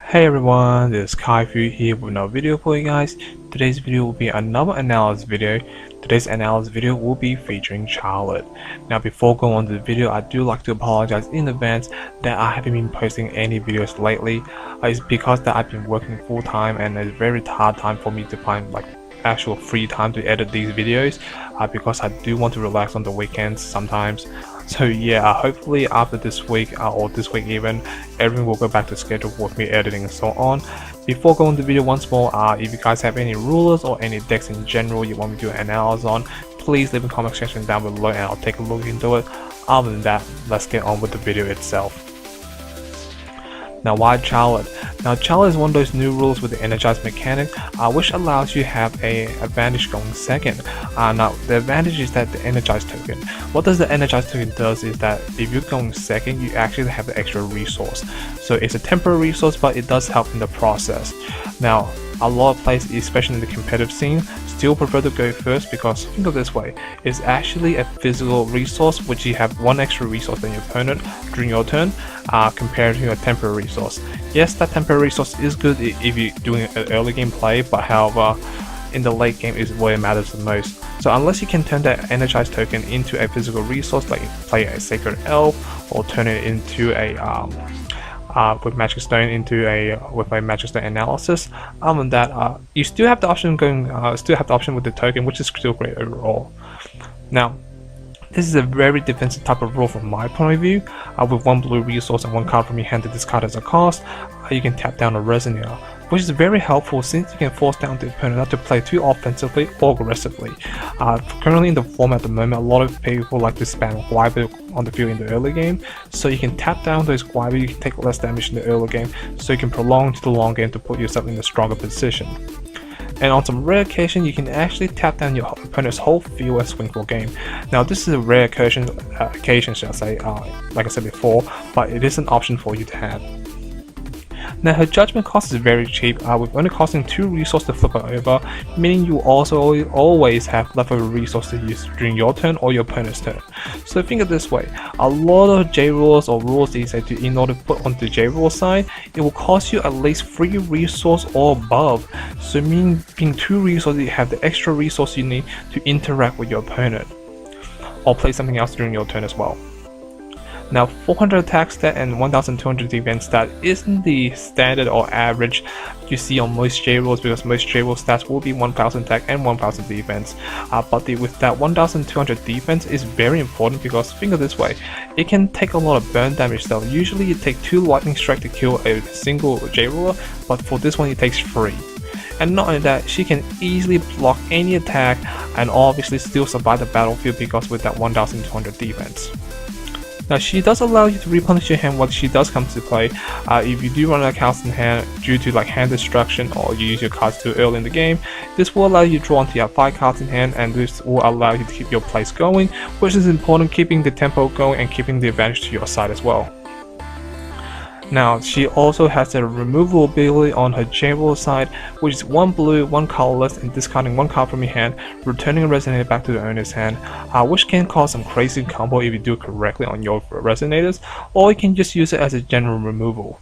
Hey everyone, this is Kaifu here with another video for you guys. Today's video will be another analysis video. Today's analysis video will be featuring Charlotte. Now before going on to the video, I do like to apologize in advance that I haven't been posting any videos lately. It's because that I've been working full time and it's a very hard time for me to find actual free time to edit these videos because I do want to relax on the weekends sometimes. So yeah, hopefully after this week or this week even, everything will go back to schedule with me editing and so on. Before going to the video once more, if you guys have any rulers or any decks in general you want me to do an analysis on, please leave a comment section down below and I'll take a look into it. Other than that, let's get on with the video itself. Now why Charlotte? Now Charlotte is one of those new rules with the energized mechanic which allows you to have a advantage going second. Now the advantage is that the energized token. What does the energized token does is that if you're going second, you actually have the extra resource. So it's a temporary resource, but it does help in the process. Now a lot of players, especially in the competitive scene, still prefer to go first because think of it this way, it's actually a physical resource which you have one extra resource than your opponent during your turn compared to a temporary resource. Yes, that temporary resource is good if you're doing an early game play, but however in the late game is where it matters the most. So unless you can turn that energized token into a physical resource, like play a sacred elf or turn it into a with magic stone into a magic stone analysis. Other than that, you still have the option with the token, which is still great overall. Now this is a very defensive type of rule from my point of view. With one blue resource and one card from your hand to discard as a cost, you can tap down a Resonator, which is very helpful since you can force down the opponent not to play too offensively or aggressively. Currently in the format at the moment, a lot of people like to spam Guiber on the field in the early game, so you can tap down those Guiber, you can take less damage in the early game, so you can prolong to the long game to put yourself in a stronger position. And on some rare occasion, you can actually tap down your opponent's whole field and swing for game. Now this is a rare occasion, shall I say, like I said before, but it is an option for you to have. Now her judgment cost is very cheap, with only costing 2 resources to flip it over, meaning you also always have leftover resources to use during your turn or your opponent's turn. So think of it this way, a lot of J rules or rules these days, in order to put onto the J rule side, it will cost you at least 3 resources or above. So meaning being 2 resources, you have the extra resource you need to interact with your opponent or play something else during your turn as well. Now 400 attack stat and 1200 defense stat isn't the standard or average you see on most J rules, because most J rule stats will be 1000 attack and 1000 defense. But with that 1200 defense is very important because think of it this way, it can take a lot of burn damage though. Usually it takes 2 lightning strike to kill a single J ruler, but for this one it takes 3. And not only that, she can easily block any attack and obviously still survive the battlefield because with that 1200 defense. Now she does allow you to replenish your hand when she does come to play. If you do run out of cards in hand due to hand destruction or you use your cards too early in the game, this will allow you to draw until you have 5 cards in hand, and this will allow you to keep your plays going, which is important, keeping the tempo going and keeping the advantage to your side as well. Now she also has a removal ability on her J rule side, which is 1 blue, 1 colorless, and discarding 1 card from your hand, returning a Resonator back to the owner's hand, which can cause some crazy combo if you do it correctly on your Resonators, or you can just use it as a general removal.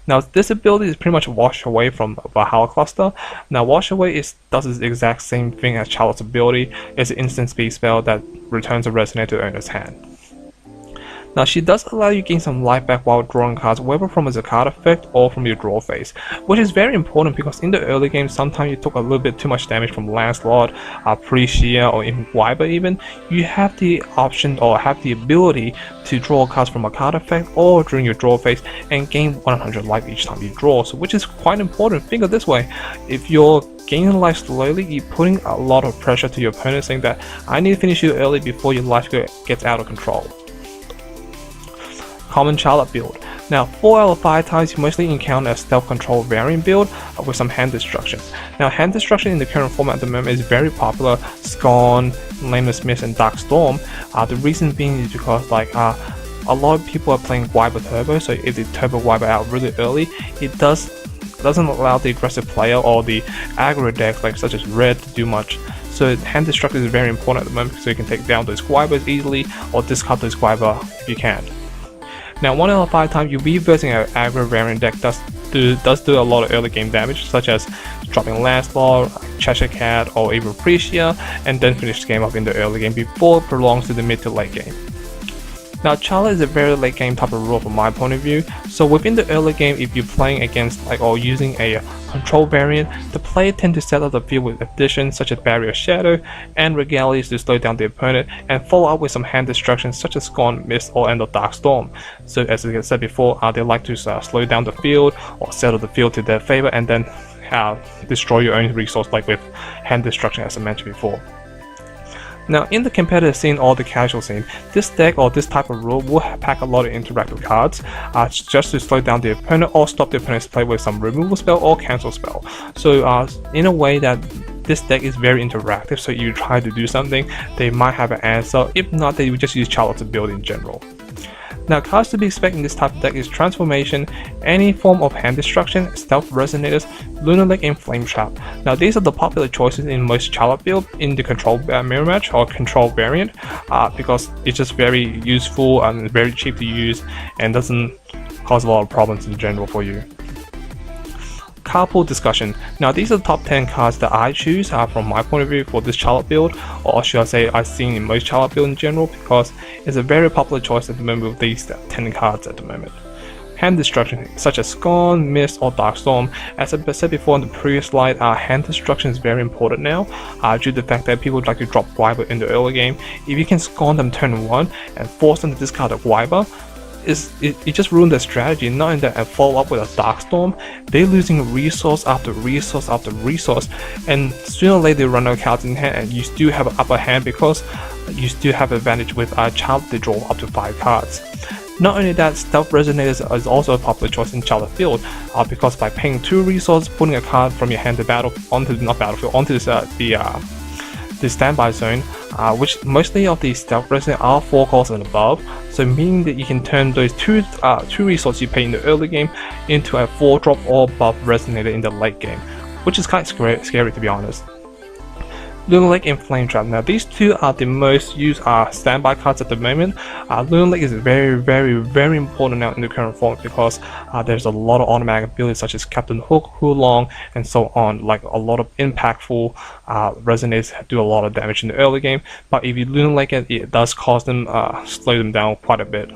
Now this ability is pretty much Wash Away from Valhalla Cluster. Now Wash Away does the exact same thing as Charlotte's ability. It's an instant speed spell that returns a Resonator to the owner's hand. Now she does allow you to gain some life back while drawing cards, whether from a Zakata effect or from your draw phase, which is very important because in the early game sometimes you took a little bit too much damage from Lancelot, Prisia, or in Wyber even. You have the option or have the ability to draw cards from a card effect or during your draw phase and gain 100 life each time you draw, so which is quite important. Think of it this way, if you're gaining life slowly, you're putting a lot of pressure to your opponent saying that I need to finish you early before your life gets out of control. Common Charlotte build. Now 4 out of 5 times you mostly encounter a stealth control variant build with some hand destruction. Now hand destruction in the current format at the moment is very popular. Scorn, Nameless Mist, and Dark Storm. The reason being is because a lot of people are playing Wyber Turbo, so if they turbo Wyber out really early, it doesn't allow the aggressive player or the aggro decks such as Red to do much. So hand destruction is very important at the moment, so you can take down those Guibers easily or discard those Guiber if you can. Now 1 out of 5 times you reversing an aggro variant deck does does do a lot of early game damage, such as dropping Lancelot, Cheshire Cat, or even Precia, and then finish the game up in the early game before it prolongs to the mid to late game. Now, Charlotte is a very late game type of rule from my point of view, so within the early game, if you're playing against or using a control variant, the player tend to set up the field with additions such as Barrier Shadow and Regalias to slow down the opponent, and follow up with some hand destruction such as Scorn, Mist, or End of Dark Storm. So as I said before, they like to slow down the field or settle the field to their favor, and then destroy your own resource, like with hand destruction as I mentioned before. Now, in the competitive scene or the casual scene, this deck or this type of rule will pack a lot of interactive cards just to slow down the opponent or stop the opponent's play with some removal spell or cancel spell. So in a way that this deck is very interactive, so you try to do something, they might have an answer. If not, they will just use Charlotte to build in general. Now, cards to be expected in this type of deck is Transformation, any form of hand destruction, Stealth Resonators, Lunar Lake, and Flame Trap. Now, these are the popular choices in most Charlotte build in the control mirror match or control variant, because it's just very useful and very cheap to use and doesn't cause a lot of problems in general for you. Card pool discussion. Now, these are the top 10 cards that I choose from my point of view for this Charlotte build, or should I say I've seen in most Charlotte build in general, because it's a very popular choice at the moment with these 10 cards at the moment. Hand destruction such as Scorn, Mist, or Dark Storm. As I said before in the previous slide, hand destruction is very important now due to the fact that people like to drop Wyber in the early game. If you can Scorn them turn 1 and force them to discard a Wyber, it just ruined their strategy. Not in that, and follow up with a Dark Storm, they're losing resource after resource after resource, and sooner or later they run out of cards in hand, and you still have an upper hand because you still have advantage with Charlotte to draw up to 5 cards. Not only that, Stealth Resonators is also a popular choice in Charlotte field, because by paying 2 resources, putting a card from your hand to onto the standby zone, which mostly of these Stealth Resonators are 4 costs and above, so meaning that you can turn those two resources you pay in the early game into a 4-drop or above Resonator in the late game, which is kind of scary to be honest. Lunar Lake and Flame Trap. Now, these two are the most used standby cards at the moment. Lunar Lake is very important now in the current form, because there's a lot of automatic abilities such as Captain Hook, Hulong, and so on. Like a lot of impactful Resonators do a lot of damage in the early game, but if you Lunar Lake it does cause them slow them down quite a bit.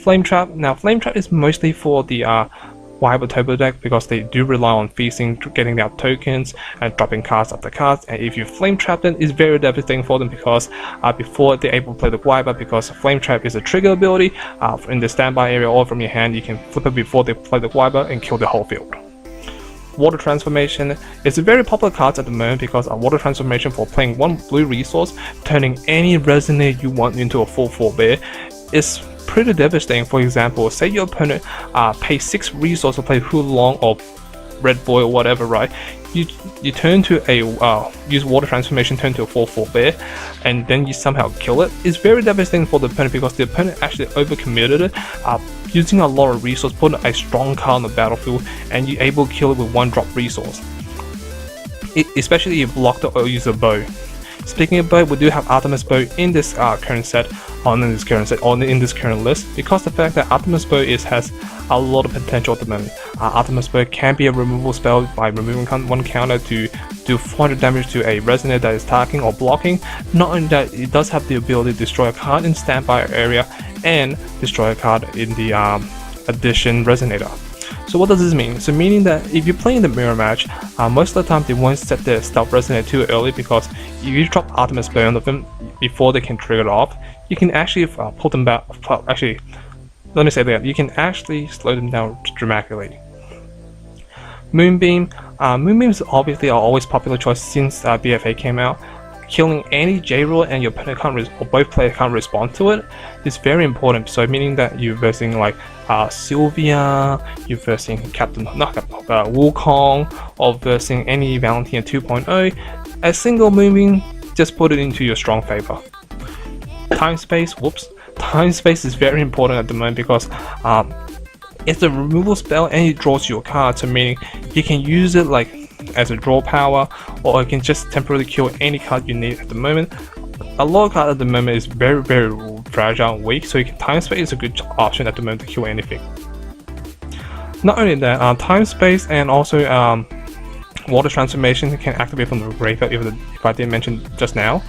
Flame Trap. Now, Flame Trap is mostly for the Wyber Turbo deck, because they do rely on feasting, getting out tokens, and dropping cards after cards. And if you Flame Trap them, it's very devastating for them, because before they're able to play the Wyber, because Flame Trap is a trigger ability in the standby area or from your hand, you can flip it before they play the Wyber and kill the whole field. Water Transformation is a very popular card at the moment, because Water Transformation for playing 1 blue resource, turning any Resonator you want into a full 4 bear is pretty devastating. For example, say your opponent pays 6 resources to play Hulong or Red Boy or whatever, right? You turn to a use Water Transformation, turn to a 4/4 bear, and then you somehow kill it. It's very devastating for the opponent, because the opponent actually overcommitted it, using a lot of resource, putting a strong card on the battlefield, and you're able to kill it with 1-drop resource. Especially if you block it or use a bow. Speaking of bow, we do have Artemis Bow in this current set, or in this current list, because the fact that Artemis Bow has a lot of potential at the moment. Artemis Bow can be a removal spell by removing 1 counter to do 400 damage to a Resonator that is targeting or blocking. Not only that, it does have the ability to destroy a card in standby area and destroy a card in the addition Resonator. So what does this mean? So meaning that if you're playing the mirror match, most of the time they won't set their Stealth Resonator too early, because if you drop Artemis Bow on them before they can trigger it off, you can actually pull them back. Actually, let me say that you can actually slow them down dramatically. Moonbeam. Moonbeams obviously are always popular choice since BFA came out. Killing any J-roll and your opponent can't or both players can't respond to it is very important. So meaning that you're versing like Sylvia, you're versing Wukong, or versing any Valentina 2.0. A single Moonbeam, just put it into your strong favor. Time Space. Time Space is very important at the moment, because it's a removal spell and it draws your card, so meaning you can use it like as a draw power, or it can just temporarily kill any card you need at the moment. A lot of cards at the moment is very fragile and weak, so Time Space is a good option at the moment to kill anything. Not only that, time space and also water transformation can activate from the graveyard, if I didn't mention just now.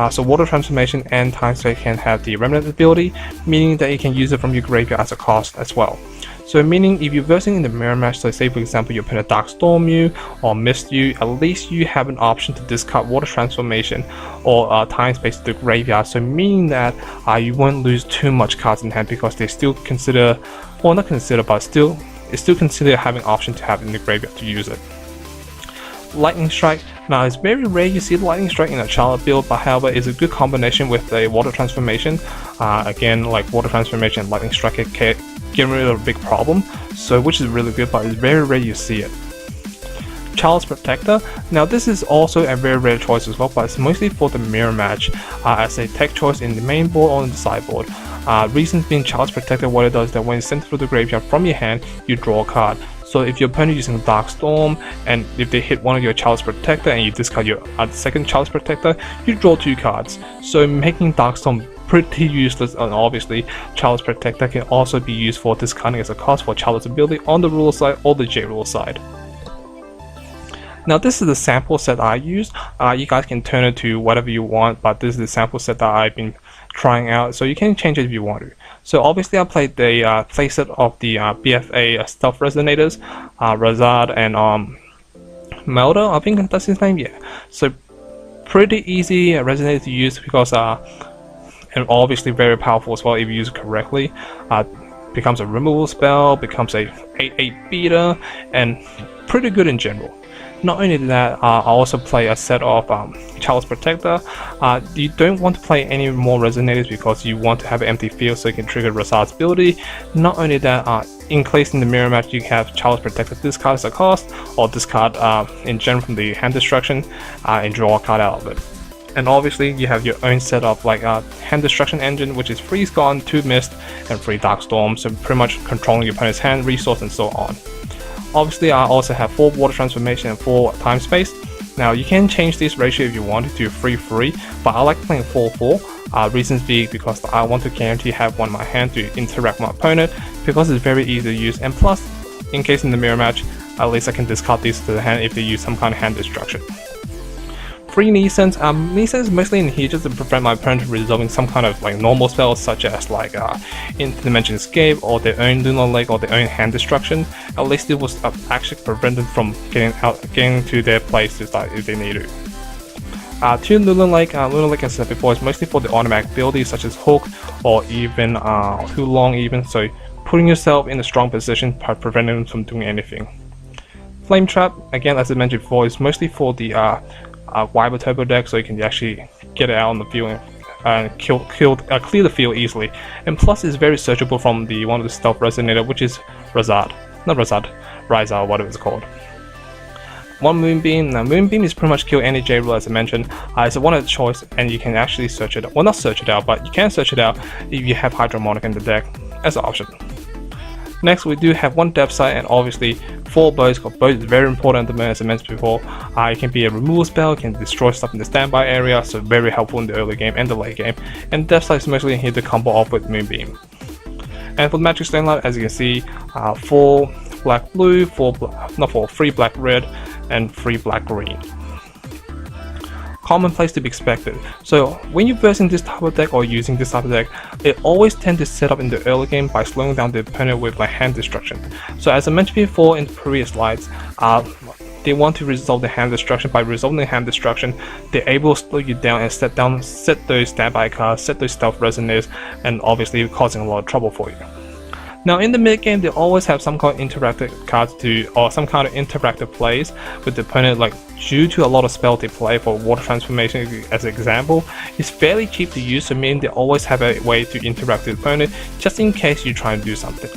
So water transformation and time space can have the remnant ability, meaning that you can use it from your graveyard as a cost as well. So meaning if you're versing in the mirror match, so say for example you put a Dark Storm you or Mist you, at least you have an option to discard water transformation or time space to the graveyard. So meaning that you won't lose too much cards in hand, because they still consider, well not consider, but it's still considered having option to have in the graveyard to use it. Lightning Strike. Now it's very rare you see the Lightning Strike in a Charlotte build, but however it's a good combination with a water transformation. Again, like water transformation and Lightning Strike can get rid of a big problem, so which is really good, but it's very rare you see it. Charlotte's Protector. Now this is also a very rare choice as well, but it's mostly for the mirror match as a tech choice in the main board or in the sideboard. Reasons being, Charlotte's Protector, what it does is that when it's sent through the graveyard from your hand, you draw a card. So if your opponent using Dark Storm, and if they hit one of your Charlotte's Protector and you discard your second Charlotte's Protector, you draw 2 cards. So making Dark Storm pretty useless, and obviously Charlotte's Protector can also be used for discarding as a cost for Charlotte's ability on the ruler side or the J rule side. Now this is the sample set I use. You guys can turn it to whatever you want, but this is the sample set that I've been trying out, so you can change it if you want to. So obviously I played the playset of the BFA Stealth Resonators, Razard and Melda, I think that's his name, yeah. So pretty easy Resonator to use, because and obviously very powerful as well if you use it correctly. Becomes a removal spell, becomes a 8/8 beater, and pretty good in general. Not only that, I also play a set of Charlotte's Protector. You don't want to play any more Resonators because you want to have an empty field so you can trigger Razard's ability. Not only that, in case in the mirror match you have Charlotte's Protector discard as a cost, or discard in general from the hand destruction and draw a card out of it. And obviously you have your own setup like hand destruction engine, which is 3 Scorn, 2 Mist, and 3 Dark Storm, so pretty much controlling your opponent's hand, resource, and so on. Obviously I also have 4 water transformation and 4 time space. Now you can change this ratio if you want to 3-3, but I like playing 4-4. Reasons being because I want to guarantee have one in my hand to interact with my opponent, because it's very easy to use, and plus in case in the mirror match at least I can discard these to the hand if they use some kind of hand destruction. 3 Nisans. Nisans mostly in here just to prevent my opponent from resolving some kind of like normal spells, such as like Interdimension Escape or their own Lunar Lake or their own hand destruction. At least it was actually prevent them from getting to their place to start if they need to. 2 Lunar Lake. Lunar Lake, as I said before, is mostly for the automatic abilities such as Hook or even Too Long even, so putting yourself in a strong position by preventing them from doing anything. Flame Trap, again as I mentioned before, is mostly for the Wyber Turbo deck, so you can actually get it out on the field and clear the field easily. And plus it's very searchable from the one of the Stealth Resonator, which is Razard, whatever it's called. 1 Moonbeam. Now Moonbeam is pretty much kill any J rule as I mentioned. It's a one-of choice, and you can actually search it, well not search it out, but you can search it out if you have Hydromonic in the deck as an option. Next we do have 1 Depth Sight, and obviously 4 Bows, because Bows is very important at the moment as I mentioned before. It can be a removal spell, it can destroy stuff in the standby area, so very helpful in the early game and the late game. And Depth Sight is mostly in here to combo off with Moonbeam. And for the Magic Stainlight, as you can see, 4 black blue, 3 black red, and 3 black green. Commonplace to be expected. So when you're versing this type of deck or using this type of deck, it always tends to set up in the early game by slowing down the opponent with like hand destruction. So as I mentioned before in the previous slides, they want to resolve the hand destruction. By resolving the hand destruction, they're able to slow you down and set those standby cards, set those Stealth Resonators, and obviously causing a lot of trouble for you. Now in the mid game, they always have some kind of interactive cards or some kind of interactive plays with the opponent, like due to a lot of spells they play for water transformation as an example. It's fairly cheap to use, so meaning they always have a way to interact with the opponent just in case you try and do something.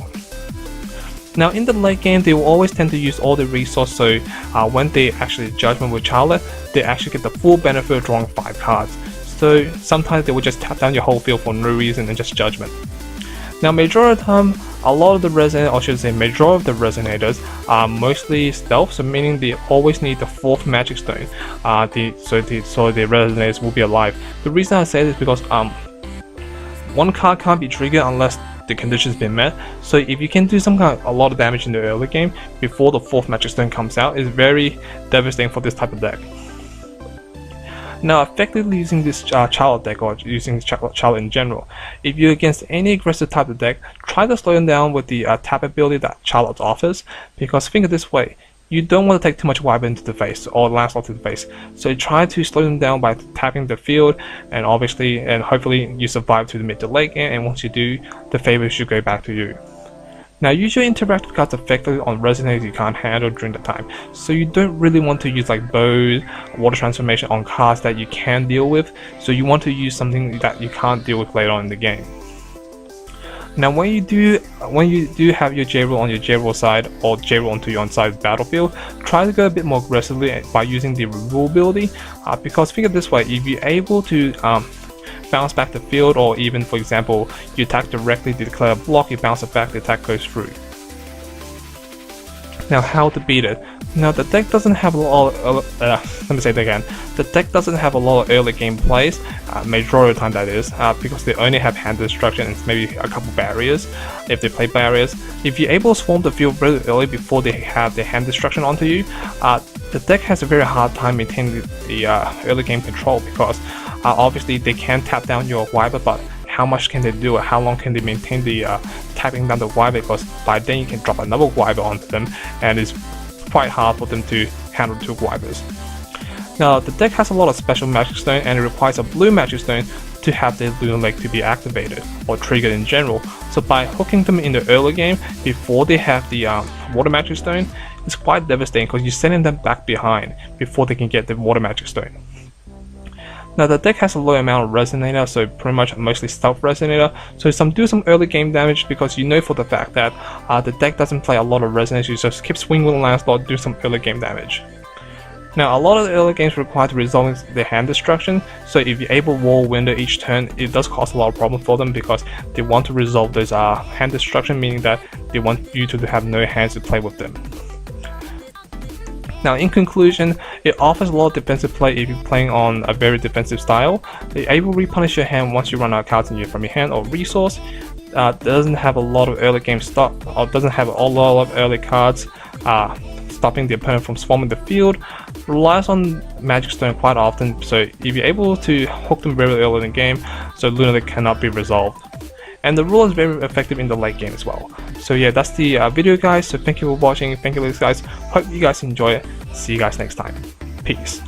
Now in the late game, they will always tend to use all the resources, so when they actually Judgment with Charlotte, they actually get the full benefit of drawing 5 cards. So sometimes they will just tap down your whole field for no reason and just Judgment. Now majority of the time, a lot of the Resonators, or should I say majority of the Resonators, are mostly stealth, so meaning they always need the 4th Magic Stone, so the Resonators will be alive. The reason I say this is because 1 card can't be triggered unless the conditions been met. So if you can do a lot of damage in the early game before the 4th Magic Stone comes out, is very devastating for this type of deck. Now, effectively using this Charlotte deck, or using Charlotte in general, if you're against any aggressive type of deck, try to slow them down with the tap ability that Charlotte offers, because think of this way, you don't want to take too much Wyvern into the face or Lancelot to the face, so try to slow them down by tapping the field, and obviously and hopefully you survive to the mid to late game, and once you do, the favor should go back to you. Now, use your interactive cards effectively on resonators you can't handle during the time, so you don't really want to use like bows, water transformation on cards that you can deal with, so you want to use something that you can't deal with later on in the game. Now, when you do have your J-Roll on your J-Roll side, or J-Roll onto your on-side battlefield, try to go a bit more aggressively by using the removal ability, because think of this way, if you're able to bounce back the field, or even for example you attack directly to declare a block, you bounce it back, the attack goes through. Now, how to beat it? Now, the deck doesn't have a lot of, let me say that again. The deck doesn't have a lot of early game plays, majority of the time that is, because they only have hand destruction and maybe a couple barriers, if they play barriers. If you're able to swarm the field really early before they have their hand destruction onto you, the deck has a very hard time maintaining the early game control, because obviously they can tap down your Wyvern, but how much can they do it? How long can they maintain the tapping down the Wyvern? Because by then you can drop another Wyvern onto them, and it's quite hard for them to handle 2 Wyverns. Now, the deck has a lot of special Magic Stone, and it requires a blue Magic Stone to have their Lunar Lake to be activated or triggered in general. So by hooking them in the early game before they have the Water Magic Stone, it's quite devastating because you're sending them back behind before they can get the Water Magic Stone. Now, the deck has a low amount of Resonator, so pretty much mostly Stealth Resonator, so do some early game damage, because you know for the fact that the deck doesn't play a lot of Resonators, you just keep swinging with Lancelot, do some early game damage. Now, a lot of the early games require resolving their hand destruction, so if you're able to wall window each turn, it does cause a lot of problems for them, because they want to resolve those hand destruction, meaning that they want you to have no hands to play with them. Now, in conclusion, it offers a lot of defensive play if you're playing on a very defensive style. You're able to repunish your hand once you run out of cards from your hand or resource. Doesn't have a lot of early game stop, or doesn't have a lot of early cards stopping the opponent from swarming the field. Relies on Magic Stone quite often, so if you're able to hook them very early in the game, so Lunar Lake cannot be resolved. And the rule is very effective in the late game as well. So yeah, that's the video, guys. So thank you for watching. Thank you, guys. Hope you guys enjoy it. See you guys next time. Peace.